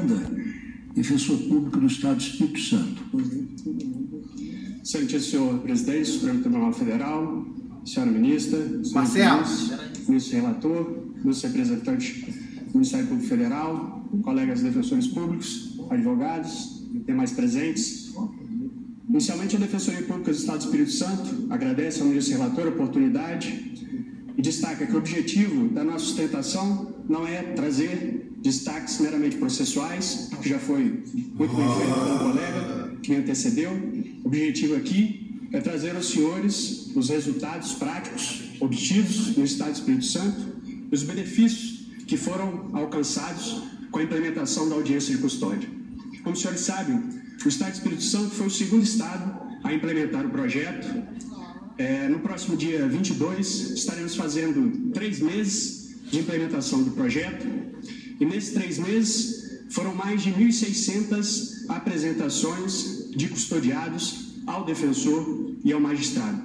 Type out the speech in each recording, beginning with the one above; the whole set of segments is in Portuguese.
Miranda, defensor público do Estado do Espírito Santo. Excelentíssimo senhor presidente do Supremo Tribunal Federal, senhora ministra, Marcelo, ministro relator, meus representantes do Ministério Público Federal, colegas defensores públicos, advogados e demais presentes. Inicialmente, a Defensoria Pública do Estado do Espírito Santo agradece ao ministro relator a oportunidade e destaca que o objetivo da nossa sustentação não é trazer destaques meramente processuais, que já foi muito bem feito pelo colega que me antecedeu. O objetivo aqui é trazer aos senhores os resultados práticos obtidos no Estado do Espírito Santo e os benefícios que foram alcançados com a implementação da audiência de custódia. Como os senhores sabem, o Estado do Espírito Santo foi o segundo Estado a implementar o projeto. No próximo dia 22, estaremos fazendo 3 meses de implementação do projeto. E nesses 3 meses, foram mais de 1.600 apresentações de custodiados ao defensor e ao magistrado.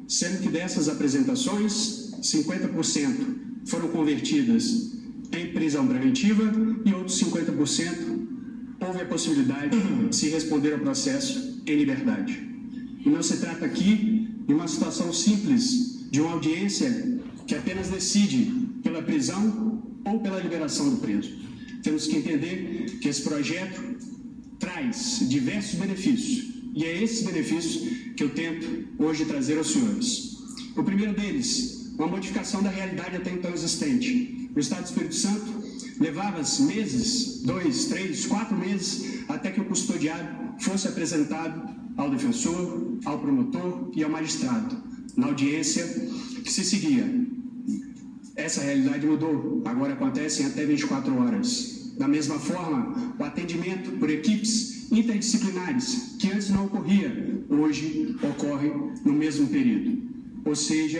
Sendo que dessas apresentações, 50% foram convertidas em prisão preventiva e outros 50% houve a possibilidade de se responder ao processo em liberdade. E não se trata aqui de uma situação simples, de uma audiência que apenas decide pela prisão ou pela liberação do preso. Temos que entender que esse projeto traz diversos benefícios, e é esses benefícios que eu tento hoje trazer aos senhores. O primeiro deles, uma modificação da realidade até então existente. No Estado do Espírito Santo, levava-se meses, 2, 3, 4 meses, até que o custodiado fosse apresentado ao defensor, ao promotor e ao magistrado, na audiência que se seguia. Essa realidade mudou, agora acontece em até 24 horas. Da mesma forma, o atendimento por equipes interdisciplinares, que antes não ocorria, hoje ocorre no mesmo período. Ou seja,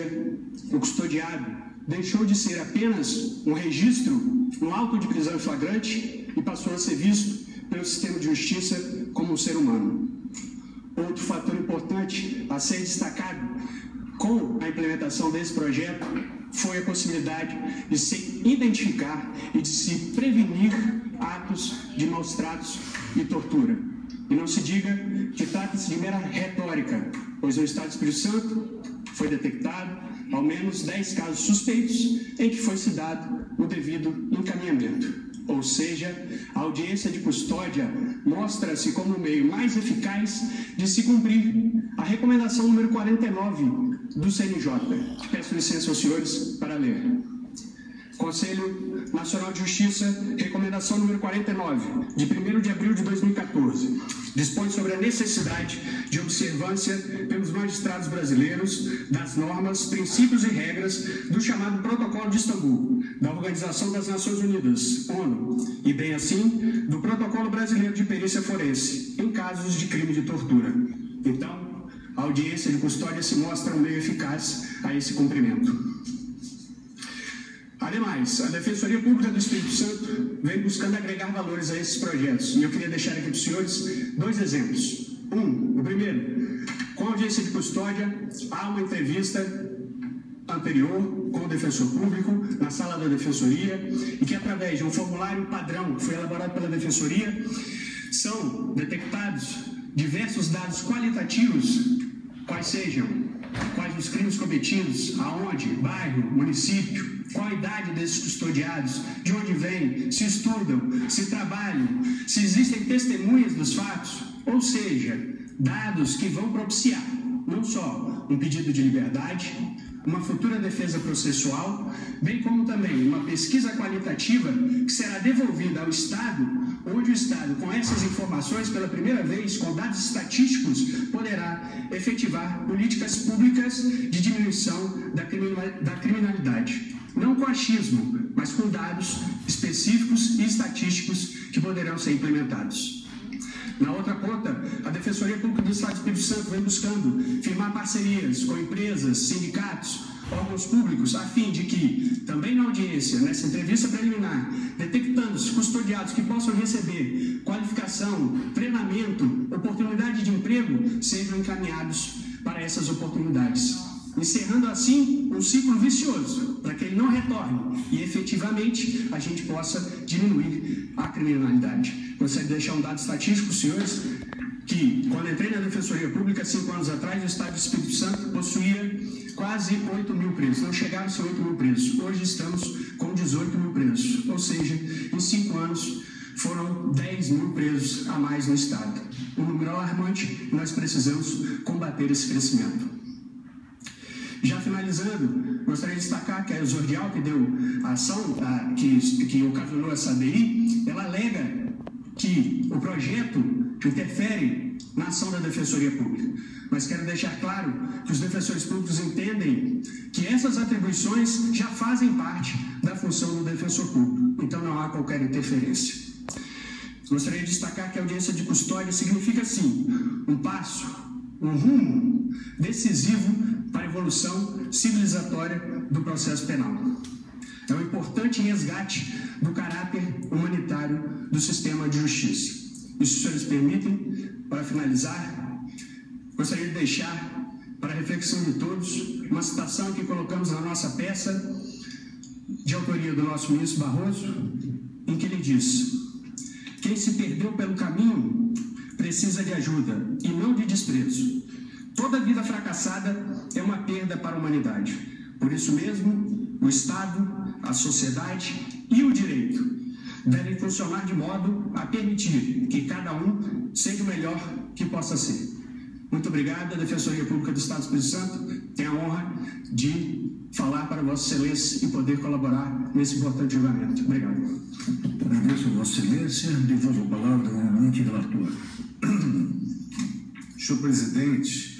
o custodiado deixou de ser apenas um registro no auto de prisão em flagrante e passou a ser visto pelo sistema de justiça como um ser humano. Outro fator importante a ser destacado com a implementação desse projeto foi a possibilidade de se identificar e de se prevenir atos de maus tratos e tortura. E não se diga que trata-se de mera retórica, pois no Estado do Espírito Santo foi detectado ao menos 10 casos suspeitos em que foi se dado o devido encaminhamento. Ou seja, a audiência de custódia mostra-se como o meio mais eficaz de se cumprir a recomendação número 49 do CNJ, que peço licença aos senhores para ler. Conselho Nacional de Justiça, recomendação número 49, de 1º de abril de 2014, dispõe sobre a necessidade de observância pelos magistrados brasileiros das normas, princípios e regras do chamado Protocolo de Istambul, da Organização das Nações Unidas, ONU, e bem assim, do Protocolo Brasileiro de Perícia Forense, em casos de crime de tortura. Então, a audiência de custódia se mostra um meio eficaz a esse cumprimento. Ademais, a Defensoria Pública do Espírito Santo vem buscando agregar valores a esses projetos. E eu queria deixar aqui para os senhores 2 exemplos. O primeiro, com a audiência de custódia, há uma entrevista anterior com o defensor público na sala da Defensoria e que, através de um formulário padrão que foi elaborado pela Defensoria, são detectados diversos dados qualitativos, quais sejam, quais os crimes cometidos, aonde, bairro, município, qual a idade desses custodiados, de onde vêm, se estudam, se trabalham, se existem testemunhas dos fatos, ou seja, dados que vão propiciar não só um pedido de liberdade, uma futura defesa processual, bem como também uma pesquisa qualitativa que será devolvida ao Estado, onde o Estado, com essas informações, pela primeira vez, com dados estatísticos, poderá efetivar políticas públicas de diminuição da criminalidade. Não com achismo, mas com dados específicos e estatísticos que poderão ser implementados. Na outra ponta, a Defensoria Pública do Estado do Espírito Santo vem buscando firmar parcerias com empresas, sindicatos, órgãos públicos, a fim de que, também na audiência, nessa entrevista preliminar, detectando-se custodiados que possam receber qualificação, treinamento, oportunidade de emprego, sejam encaminhados para essas oportunidades. encerrando assim um ciclo vicioso, para que ele não retorne e efetivamente a gente possa diminuir a criminalidade. Gostaria de deixar um dado estatístico, senhores, que quando entrei na Defensoria Pública, 5 anos atrás, o Estado do Espírito Santo possuía quase 8 mil presos, não chegaram a ser 8 mil presos, hoje estamos com 18 mil presos, ou seja, em 5 anos foram 10 mil presos a mais no Estado. Um número alarmante, nós precisamos combater esse crescimento. Já finalizando, gostaria de destacar que a Exordial, que deu a ação, que ocasionou essa ADI, ela alega que o projeto interfere na ação da Defensoria Pública. Mas quero deixar claro que os defensores públicos entendem que essas atribuições já fazem parte da função do defensor público, então não há qualquer interferência. Gostaria de destacar que a audiência de custódia significa, sim, um passo, um rumo decisivo para a evolução civilizatória do processo penal. É um importante resgate do caráter humanitário do sistema de justiça. E se os senhores permitem, para finalizar, gostaria de deixar para a reflexão de todos uma citação que colocamos na nossa peça, de autoria do nosso ministro Barroso, em que ele diz: quem se perdeu pelo caminho precisa de ajuda e não de desprezo. Toda vida fracassada é uma perda para a humanidade. Por isso mesmo, o Estado, a sociedade e o direito devem funcionar de modo a permitir que cada um seja o melhor que possa ser. Muito obrigado. A Defensoria Pública do Estado do Espírito Santo tem a honra de falar para Vossa Excelência e poder colaborar nesse importante julgamento. Obrigado. Agradeço a Vossa Excelência. Devolvo a palavra ao eminente relator. Senhor presidente,